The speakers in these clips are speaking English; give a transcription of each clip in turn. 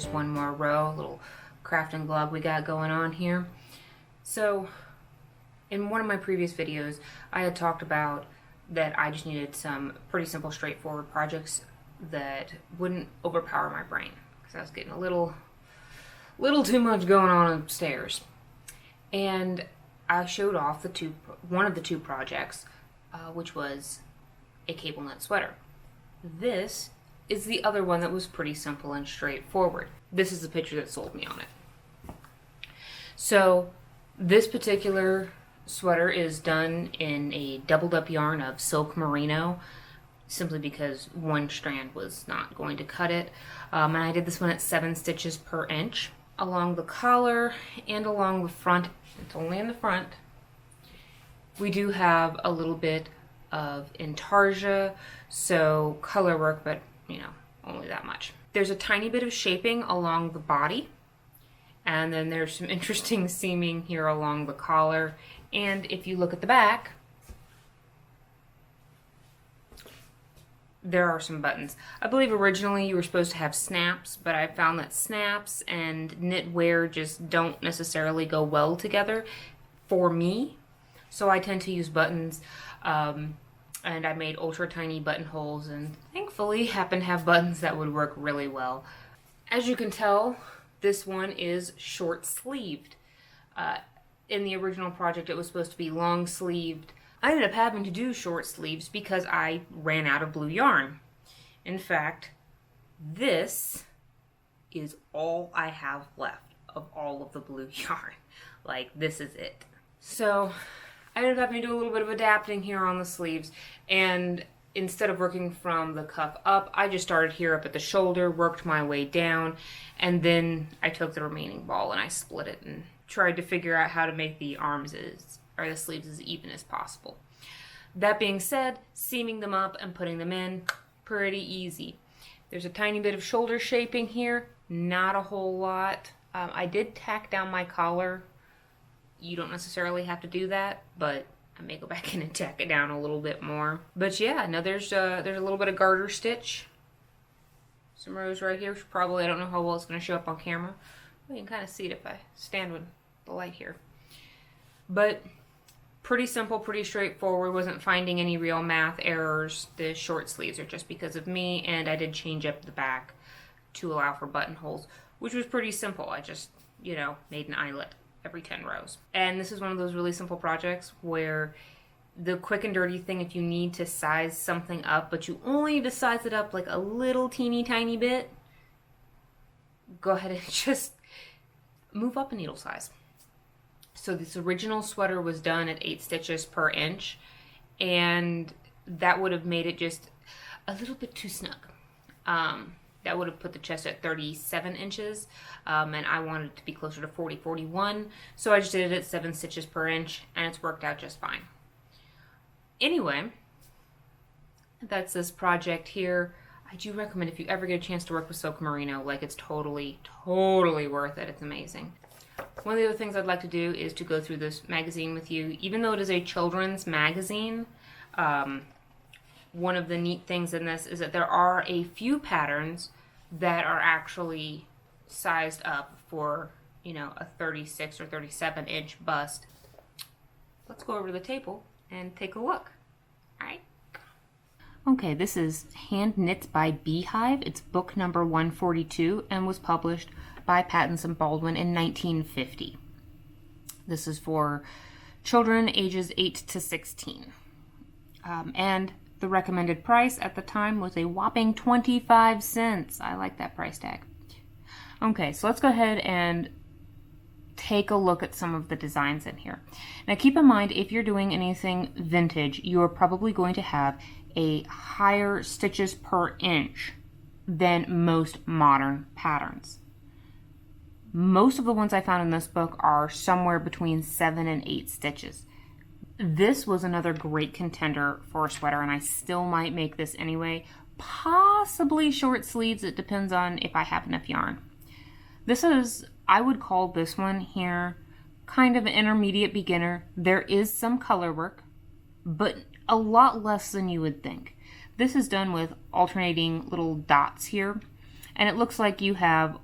just one more row, a little craft and glove we got going on here. So in one of my previous videos, I had talked about that I just needed some pretty simple, straightforward projects that wouldn't overpower my brain, because I was getting a little too much going on upstairs. And I showed off one of the two projects, which was a cable knit sweater. This is the other one that was pretty simple and straightforward. This is the picture that sold me on it. So this particular sweater is done in a doubled up yarn of silk merino, simply because one strand was not going to cut it. And I did this one at 7 stitches per inch. Along the collar and along the front, it's only in the front, we do have a little bit of intarsia, so color work, but only that much. There's a tiny bit of shaping along the body, and then there's some interesting seaming here along the collar. And if you look at the back, there are some buttons. I believe originally you were supposed to have snaps, but I found that snaps and knitwear just don't necessarily go well together for me. So I tend to use buttons, and I made ultra tiny buttonholes, and thankfully happen to have buttons that would work really well. As you can tell, this one is short sleeved. In the original project, it was supposed to be long sleeved. I ended up having to do short sleeves because I ran out of blue yarn. In fact, this is all I have left of all of the blue yarn. Like, this is it. So I ended up having to do a little bit of adapting here on the sleeves, and instead of working from the cuff up, I just started here up at the shoulder, worked my way down, and then I took the remaining ball and I split it and tried to figure out how to make the arms or the sleeves as even as possible. That being said, seaming them up and putting them in, pretty easy. There's a tiny bit of shoulder shaping here, not a whole lot. I did tack down my collar. You don't necessarily have to do that, but I may go back in and tack it down a little bit more. But yeah, no, there's a little bit of garter stitch. Some rows right here, which probably, I don't know how well it's going to show up on camera. You can kind of see it if I stand with the light here. But pretty simple, pretty straightforward. Wasn't finding any real math errors. The short sleeves are just because of me, and I did change up the back to allow for buttonholes, which was pretty simple. I just, made an eyelet every 10 rows. And this is one of those really simple projects where the quick and dirty thing, if you need to size something up, but you only need to size it up like a little teeny tiny bit, go ahead and just move up a needle size. So this original sweater was done at 8 stitches per inch, and that would have made it just a little bit too snug. That would have put the chest at 37 inches, and I wanted it to be closer to 40, 41, so I just did it at 7 stitches per inch, and it's worked out just fine. Anyway, that's this project here. I do recommend, if you ever get a chance to work with silk merino, like, it's totally worth it. It's amazing. One of the other things I'd like to do is to go through this magazine with you. Even though it is a children's magazine, one of the neat things in this is that there are a few patterns that are actually sized up for, a 36 or 37 inch bust. Let's go over to the table and take a look. All right. Okay, this is Hand Knits by Beehive. It's book number 142 and was published by Pattinson Baldwin in 1950. This is for children ages 8 to 16. And the recommended price at the time was a whopping 25 cents. I like that price tag. Okay, so let's go ahead and take a look at some of the designs in here. Now keep in mind, if you're doing anything vintage, you're probably going to have a higher stitches per inch than most modern patterns. Most of the ones I found in this book are somewhere between 7 and 8 stitches. This was another great contender for a sweater, and I still might make this anyway. Possibly short sleeves, it depends on if I have enough yarn. This is, I would call this one here kind of an intermediate beginner. There is some color work, but a lot less than you would think. This is done with alternating little dots here, and it looks like you have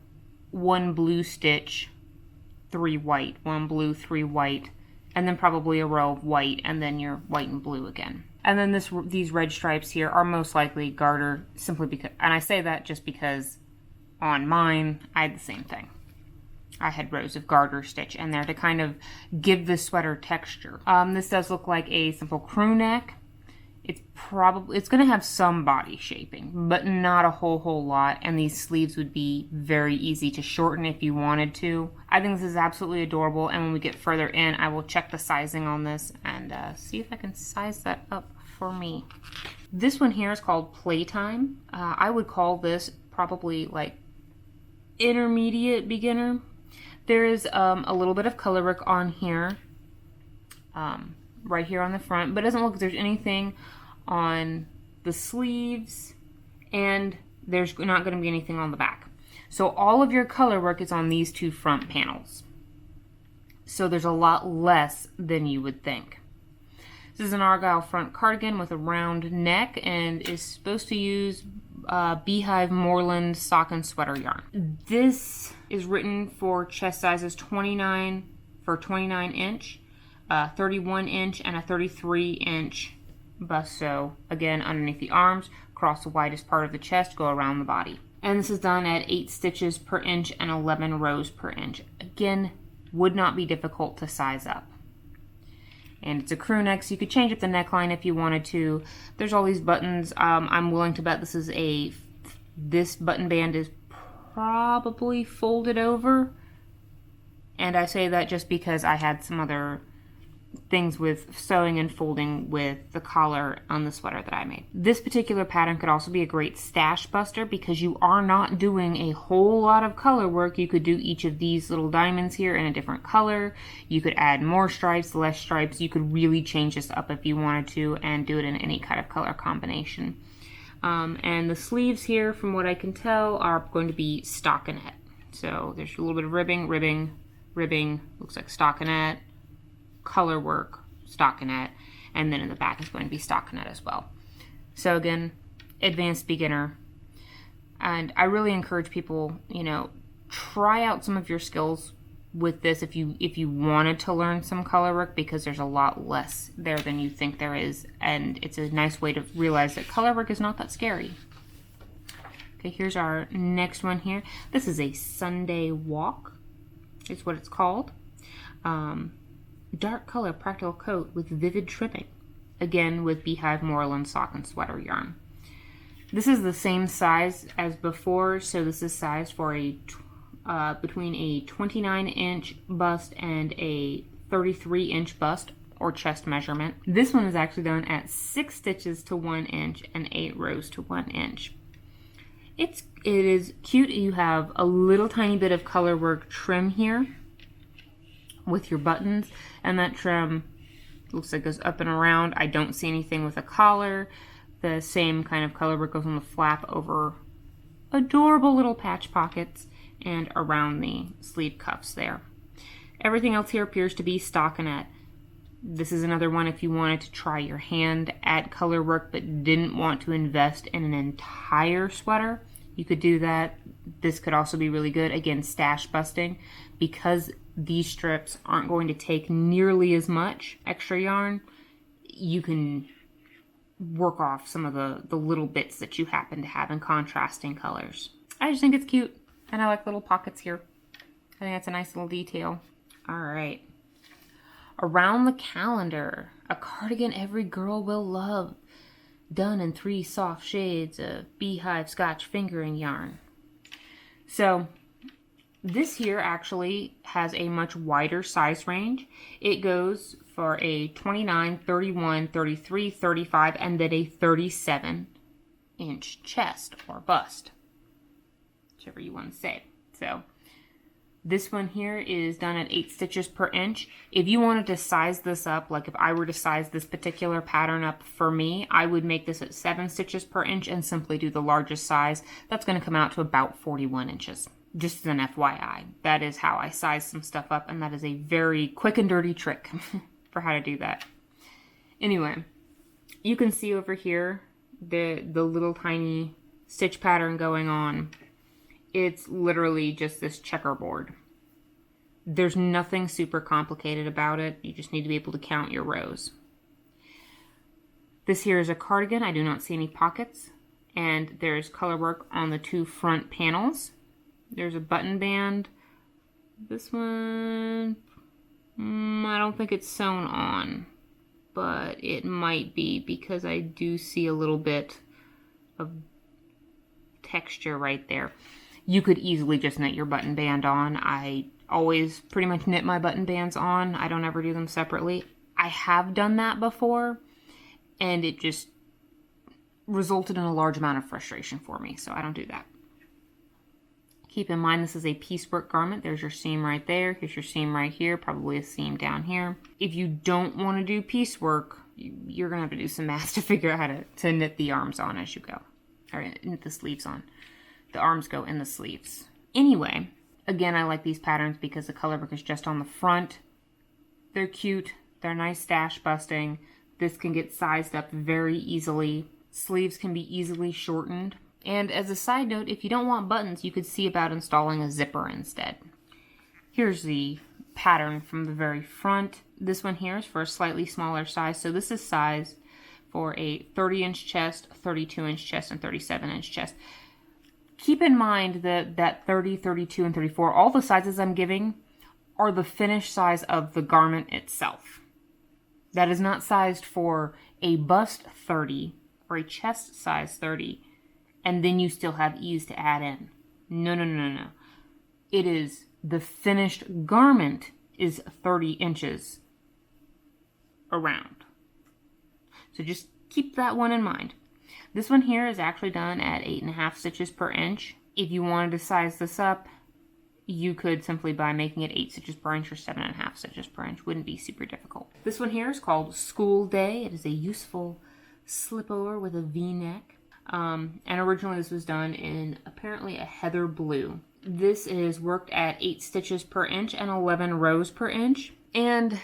1 blue stitch, 3 white, 1 blue, 3 white, and then probably a row of white, and then your white and blue again. And then these red stripes here are most likely garter, simply because, and I say that just because on mine, I had the same thing. I had rows of garter stitch in there to kind of give the sweater texture. This does look like a simple crew neck. It's going to have some body shaping, but not a whole lot. And these sleeves would be very easy to shorten if you wanted to. I think this is absolutely adorable. And when we get further in, I will check the sizing on this and see if I can size that up for me. This one here is called Playtime. I would call this probably like intermediate beginner. There is a little bit of color work on here, right here on the front, but it doesn't look like there's anything on the sleeves, and there's not going to be anything on the back. So all of your color work is on these 2 front panels. So there's a lot less than you would think. This is an Argyle front cardigan with a round neck and is supposed to use Beehive Moorland sock and sweater yarn. This is written for chest sizes 29 inch, 31 inch, and a 33 inch bust sew. Again, underneath the arms, across the widest part of the chest, go around the body. And this is done at 8 stitches per inch and 11 rows per inch. Again, would not be difficult to size up. And it's a crew neck, so you could change up the neckline if you wanted to. There's all these buttons. I'm willing to bet this button band is probably folded over. And I say that just because I had some other things with sewing and folding with the collar on the sweater that I made. This particular pattern could also be a great stash buster because you are not doing a whole lot of color work. You could do each of these little diamonds here in a different color. You could add more stripes, less stripes. You could really change this up if you wanted to and do it in any kind of color combination. And the sleeves here, from what I can tell, are going to be stockinette. So there's a little bit of ribbing, looks like stockinette, color work, stockinette, and then in the back is going to be stockinette as well. So again, advanced beginner. And I really encourage people, try out some of your skills with this if you wanted to learn some color work, because there's a lot less there than you think there is, and it's a nice way to realize that color work is not that scary. Okay, here's our next one here. This is a Sunday walk, is what it's called. Dark color practical coat with vivid trimming, again with Beehive Moorland sock and sweater yarn. This is the same size as before, so this is sized for between a 29 inch bust and a 33 inch bust or chest measurement. This one is actually done at 6 stitches to 1 inch and 8 rows to 1 inch. It is cute. You have a little tiny bit of color work trim here with your buttons, and that trim looks like it goes up and around. I don't see anything with a collar. The same kind of color work goes on the flap over adorable little patch pockets and around the sleeve cuffs there. Everything else here appears to be stockinette. This is another one if you wanted to try your hand at color work but didn't want to invest in an entire sweater. You could do that. This could also be really good, again, stash busting, because these strips aren't going to take nearly as much extra yarn. You can work off some of the little bits that you happen to have in contrasting colors. I just think it's cute, and I like little pockets here. I think that's a nice little detail. All right. Around the calendar, a cardigan every girl will love, done in 3 soft shades of Beehive Scotch fingering yarn. So this here actually has a much wider size range. It goes for a 29, 31, 33, 35, and then a 37 inch chest or bust, whichever you want to say. So this one here is done at 8 stitches per inch. If you wanted to size this up, like if I were to size this particular pattern up for me, I would make this at 7 stitches per inch and simply do the largest size. That's going to come out to about 41 inches. Just as an FYI. That is how I size some stuff up, and that is a very quick and dirty trick for how to do that. Anyway, you can see over here the little tiny stitch pattern going on It's literally just this checkerboard. There's nothing super complicated about it. You just need to be able to count your rows. This here is a cardigan. I do not see any pockets. And there's color work on the 2 front panels. There's a button band. This one, I don't think it's sewn on, but it might be because I do see a little bit of texture right there. You could easily just knit your button band on. I always pretty much knit my button bands on. I don't ever do them separately. I have done that before, and it just resulted in a large amount of frustration for me, so I don't do that. Keep in mind this is a piecework garment. There's your seam right there. Here's your seam right here, probably a seam down here. If you don't want to do piecework, you're going to have to do some math to figure out how to knit the arms on as you go. Or knit the sleeves on. The arms go in the sleeves. Anyway, again, I like these patterns because the color work is just on the front. They're cute. They're nice stash busting. This can get sized up very easily. Sleeves can be easily shortened. And as a side note, if you don't want buttons, you could see about installing a zipper instead. Here's the pattern from the very front. This one here is for a slightly smaller size. So this is size for a 30-inch chest, 32-inch chest, and 37-inch chest. Keep in mind that 30, 32, and 34, all the sizes I'm giving are the finished size of the garment itself. That is not sized for a bust 30 or a chest size 30. And then you still have ease to add in. No, no, no, no, no. It is the finished garment is 30 inches around. So just keep that one in mind. This one here is actually done at 8.5 stitches per inch. If you wanted to size this up, you could simply by making it 8 stitches per inch or 7.5 stitches per inch. Wouldn't be super difficult. This one here is called School Day. It is a useful slip over with a V-neck. And originally this was done in apparently a heather blue. This is worked at 8 stitches per inch and 11 rows per inch. And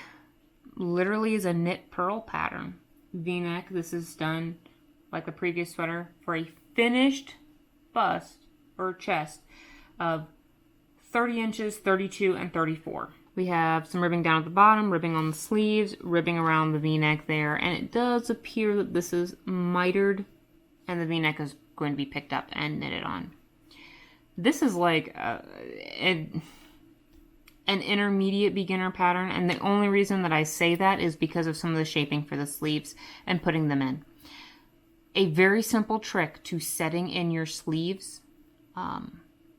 literally is a knit purl pattern. V-neck, this is done like the previous sweater for a finished bust or chest of 30 inches, 32, and 34. We have some ribbing down at the bottom, ribbing on the sleeves, ribbing around the V-neck there. And it does appear that this is mitered and the V-neck is going to be picked up and knitted on. This is like an intermediate beginner pattern, and the only reason that I say that is because of some of the shaping for the sleeves and putting them in. A very simple trick to setting in your sleeves,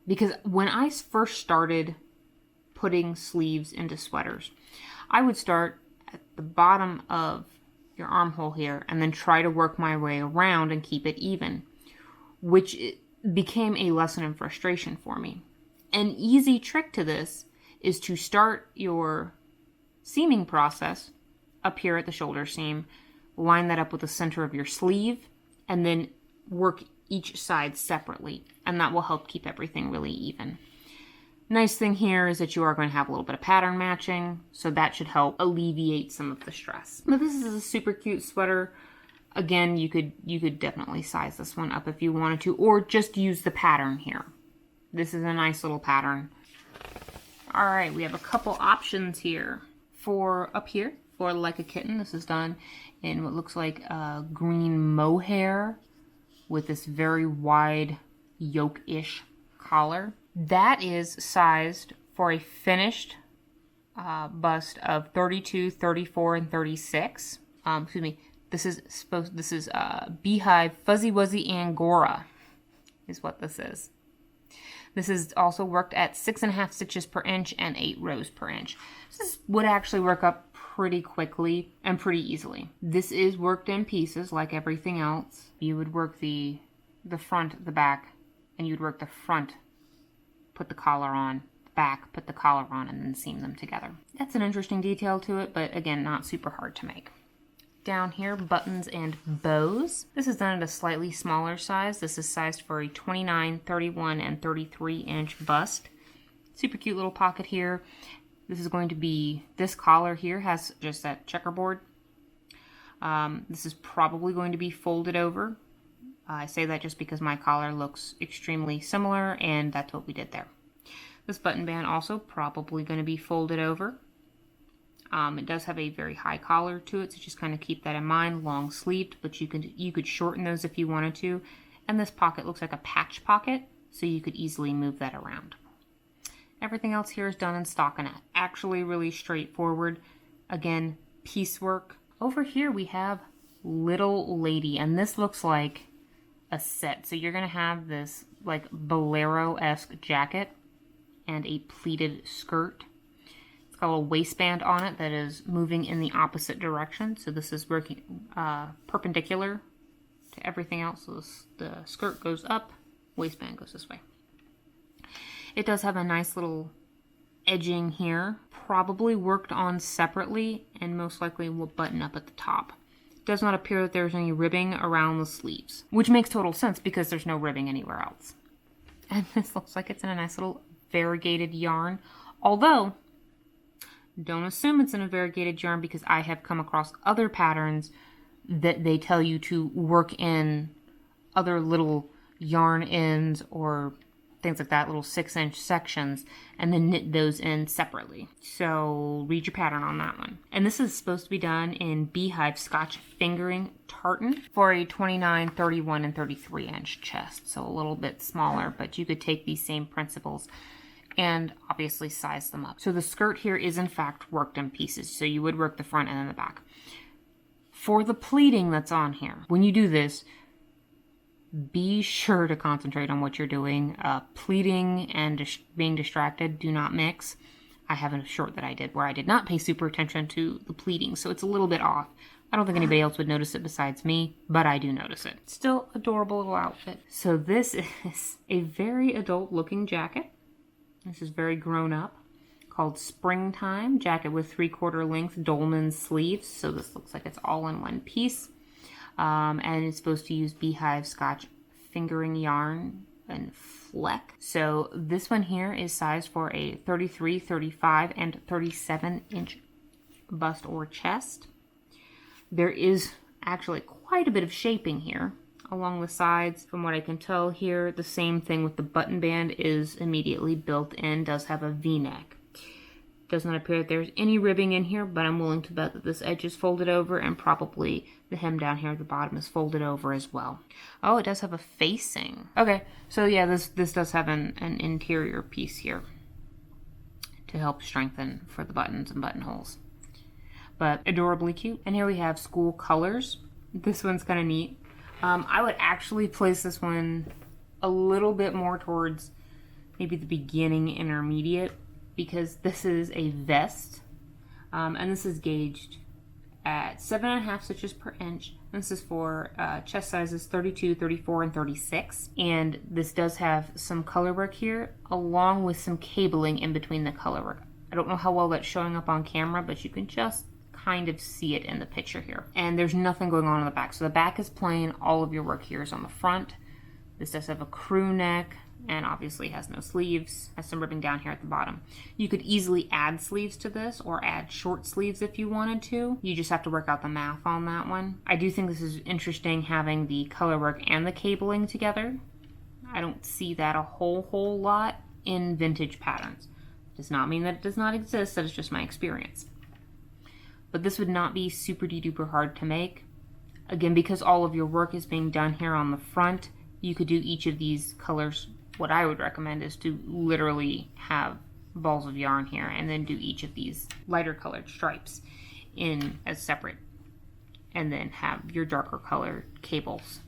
because when I first started putting sleeves into sweaters, I would start at the bottom of your armhole here and then try to work my way around and keep it even, which became a lesson in frustration for me. An easy trick to this is to start your seaming process up here at the shoulder seam, line that up with the center of your sleeve, and then work each side separately, and that will help keep everything really even. Nice thing here is that you are going to have a little bit of pattern matching, so that should help alleviate some of the stress. But this is a super cute sweater. Again, you could definitely size this one up if you wanted to, or just use the pattern here. This is a nice little pattern. All right, we have a couple options here for up here for Like a Kitten. This is done in what looks like green mohair with this very wide yoke-ish collar. That is sized for a finished bust of 32, 34, and 36. Excuse me. This is Beehive Fuzzy Wuzzy Angora is what this is. This is also worked at 6.5 stitches per inch and 8 rows per inch. This would actually work up pretty quickly and pretty easily. This is worked in pieces like everything else. You would work the front, the back, and you'd work the front, put the collar on, back, put the collar on, and then seam them together. That's an interesting detail to it, but again, not super hard to make. Down here, buttons and bows. This is done at a slightly smaller size. This is sized for a 29, 31, and 33 inch bust. Super cute little pocket here. This is going to be, this collar here has just that checkerboard. This is probably going to be folded over I say that just because my collar looks extremely similar, and that's what we did there. This button band also probably going to be folded over. It does have a very high collar to it, so just kind of keep that in mind. Long sleeved, but you could shorten those if you wanted to. And this pocket looks like a patch pocket, so you could easily move that around. Everything else here is done in stockinette. Actually really straightforward. Again, piecework. Over here we have Little Lady, and this looks like a set. So you're going to have this like bolero-esque jacket and a pleated skirt. It's got a little waistband on it that is moving in the opposite direction. So this is working perpendicular to everything else. So the skirt goes up, waistband goes this way. It does have a nice little edging here, probably worked on separately, and most likely will button up at the top. It does not appear that there's any ribbing around the sleeves, which makes total sense because there's no ribbing anywhere else. And this looks like it's in a nice little variegated yarn, although don't assume it's in a variegated yarn, because I have come across other patterns that they tell you to work in other little yarn ends or things like that, little 6-inch sections, and then knit those in separately. So read your pattern on that one. And this is supposed to be done in Beehive Scotch Fingering Tartan for a 29, 31, and 33-inch chest. So a little bit smaller, but you could take these same principles and obviously size them up. So the skirt here is in fact worked in pieces. So you would work the front and then the back. For the pleating that's on here, when you do this, be sure to concentrate on what you're doing. Pleating and being distracted do not mix. I have a short that I did where I did not pay super attention to the pleating, so it's a little bit off. I don't think anybody else would notice it besides me, but I do notice it. Still adorable little outfit. So this is a very adult looking jacket. This is very grown up, called Springtime. Jacket with 3/4 length dolman sleeves, so this looks like it's all in one piece. And it's supposed to use Beehive Scotch Fingering yarn and fleck. So this one here is sized for a 33, 35, and 37-inch bust or chest. There is actually quite a bit of shaping here along the sides. From what I can tell here, the same thing with the button band is immediately built in, does have a V-neck. Does not appear that there's any ribbing in here, but I'm willing to bet that this edge is folded over, and probably the hem down here at the bottom is folded over as well. Oh, it does have a facing. Okay, so yeah, this does have an interior piece here to help strengthen for the buttons and buttonholes. But adorably cute. And here we have school colors. This one's kind of neat. I would actually place this one a little bit more towards maybe the beginning intermediate, because this is a vest, and this is gauged at 7.5 stitches per inch. This is for chest sizes 32, 34, and 36. And this does have some color work here, along with some cabling in between the color work. I don't know how well that's showing up on camera, but you can just kind of see it in the picture here. And there's nothing going on the back. So the back is plain. All of your work here is on the front. This does have a crew neck, and obviously has no sleeves. Has some ribbing down here at the bottom. You could easily add sleeves to this, or add short sleeves if you wanted to. You just have to work out the math on that one. I do think this is interesting, having the color work and the cabling together. I don't see that a whole lot in vintage patterns. Does not mean that it does not exist, that is just my experience. But this would not be super duper hard to make. Again, because all of your work is being done here on the front, you could do each of these colors. What I would recommend is to literally have balls of yarn here, and then do each of these lighter colored stripes in as separate, and then have your darker colored cables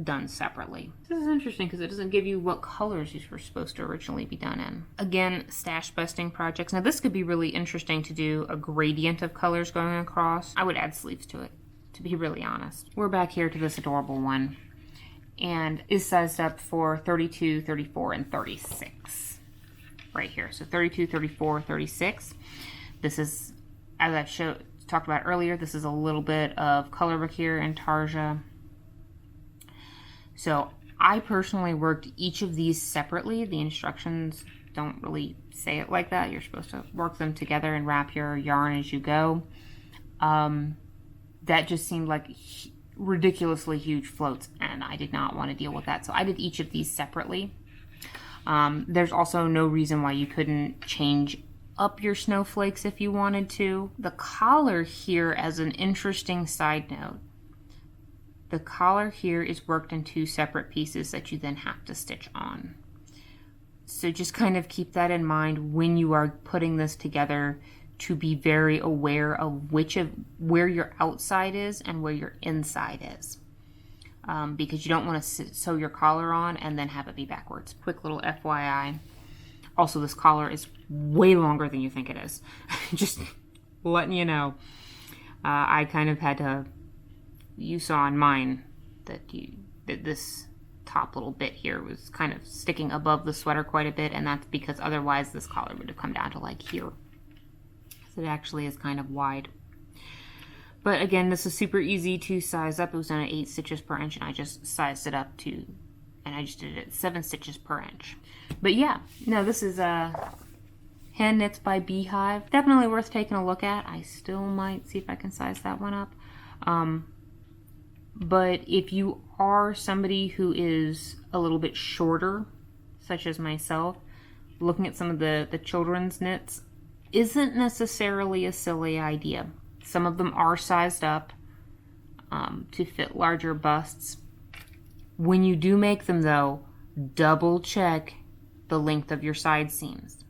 done separately. This is interesting because it doesn't give you what colors these were supposed to originally be done in. Again, stash busting projects. Now this could be really interesting to do a gradient of colors going across. I would add sleeves to it, to be really honest. We're back here to this adorable one, and is sized up for 32, 34, and 36 right here. So 32, 34, 36. This is, as I've talked about earlier, this is a little bit of color work here in Tarja. So I personally worked each of these separately. The instructions don't really say it like that. You're supposed to work them together and wrap your yarn as you go. That just seemed like ridiculously huge floats, and I did not want to deal with that. So I did each of these separately. There's also no reason why you couldn't change up your snowflakes if you wanted to. The collar here, as an interesting side note, the collar here is worked in 2 separate pieces that you then have to stitch on. So just kind of keep that in mind when you are putting this together, to be very aware of where your outside is and where your inside is. Because you don't want to sew your collar on and then have it be backwards. Quick little FYI. Also, this collar is way longer than you think it is. Just letting you know. I kind of had to, you saw on mine that this top little bit here was kind of sticking above the sweater quite a bit, and that's because otherwise this collar would have come down to like here. So it actually is kind of wide. But again, this is super easy to size up. It was done at 8 stitches per inch, and I just sized it up to, and I just did it at 7 stitches per inch. But yeah, no, this is Hand Knits by Beehive. Definitely worth taking a look at. I still might see if I can size that one up. But if you are somebody who is a little bit shorter, such as myself, looking at some of the children's knits isn't necessarily a silly idea. Some of them are sized up to fit larger busts. When you do make them, though, double check the length of your side seams.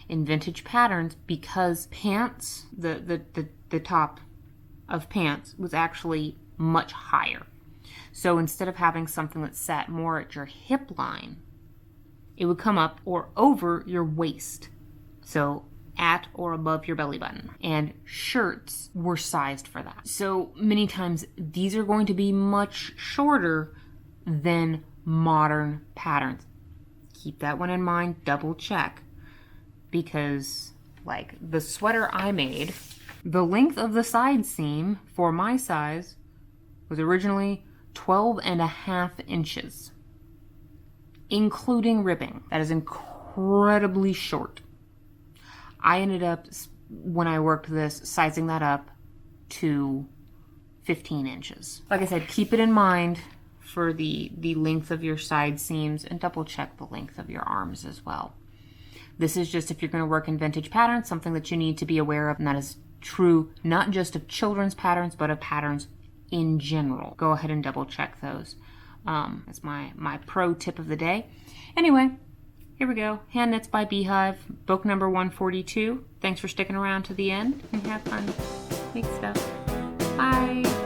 In vintage patterns, because pants, the top of pants was actually much higher. So instead of having something that sat more at your hip line, it would come up or over your waist. So at or above your belly button. And shirts were sized for that. So many times these are going to be much shorter than modern patterns. Keep that one in mind, double check. Because like the sweater I made, the length of the side seam for my size was originally 12.5 inches, including ribbing. That is incredibly short. I ended up, when I worked this, sizing that up to 15 inches. Like I said, keep it in mind for the length of your side seams, and double check the length of your arms as well. This is just if you're going to work in vintage patterns, something that you need to be aware of, and that is true not just of children's patterns, but of patterns in general. Go ahead and double check those. That's my pro tip of the day. Anyway, here we go. Hand Knits by Beehive, book number 142. Thanks for sticking around to the end, and have fun. Make stuff. Bye.